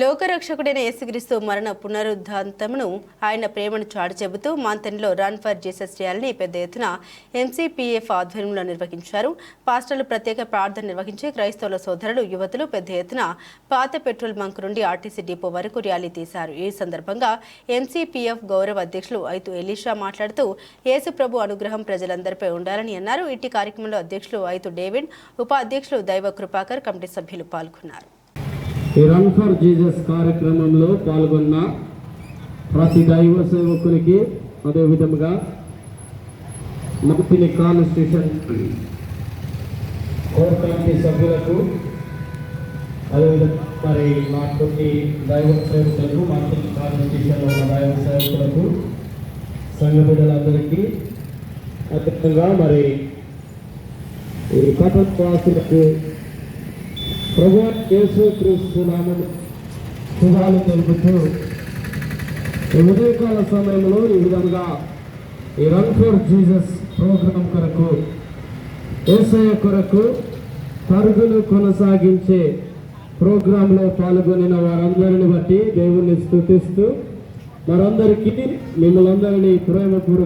లోకరక్షకుడైన యేసుక్రీస్తు మరణ పునరుద్ధాంతమును ఆయన ప్రేమను చాటి చెబుతూ మాంతెన్లో రన్ ఫర్ జీసస్ చేయాలని పెద్ద ఎత్తున ఎంసీపీఎఫ్ ఆధ్వర్యంలో నిర్వహించారు. పాస్టర్లు ప్రత్యేక ప్రార్థన నిర్వహించి క్రైస్తవుల సోదరులు, యువతులు పెద్ద ఎత్తున పాత పెట్రోల్ బంక్ నుండి ఆర్టీసీ డిపో వరకు ర్యాలీ తీశారు. ఈ సందర్భంగా ఎంసీపీఎఫ్ గౌరవ అధ్యక్షులు ఐతు ఎలీషా మాట్లాడుతూ యేసు ప్రభు అనుగ్రహం ప్రజలందరిపై ఉండాలని అన్నారు. ఇట్టి కార్యక్రమంలో అధ్యక్షులు ఐతు డేవిడ్, ఉపాధ్యక్షులు దైవ కృపాకర్, కమిటీ సభ్యులు పాల్గొన్నారు. ఈ రన్ ఫర్ జీసస్ కార్యక్రమంలో పాల్గొన్న ప్రతి దైవ సేవకునికి, అదేవిధంగా మంత్రి కాన్స్టిట్యూషన్ కోర్ కమిటీ సభ్యులకు, అదేవిధంగా మరి మా కొన్ని దైవ సేవకులకు, మంత్రి కాన్స్టిట్యూషన్లో ఉన్న దైవ సేవకులకు, సంఘ బిడ్డలందరికీ, అదేవిధంగా మరి ఈ పట్టణవాసులకు ప్రభువు యేసుక్రీస్తు నామమున శుభాలు తెలుపుతూ ఈ ఉదయకాల సమయంలో ఈ విధంగా ఈ రన్ ఫర్ జీసస్ ప్రోగ్రాం కొరకు, యేసయ్య కొరకు పరుగులు కొనసాగించే ప్రోగ్రాంలో పాల్గొనిన వారందరిని బట్టి దేవుణ్ణి స్తుతిస్తూ మరందరికీ మిమ్మల్ని అందరినీ ప్రేమపూర్వక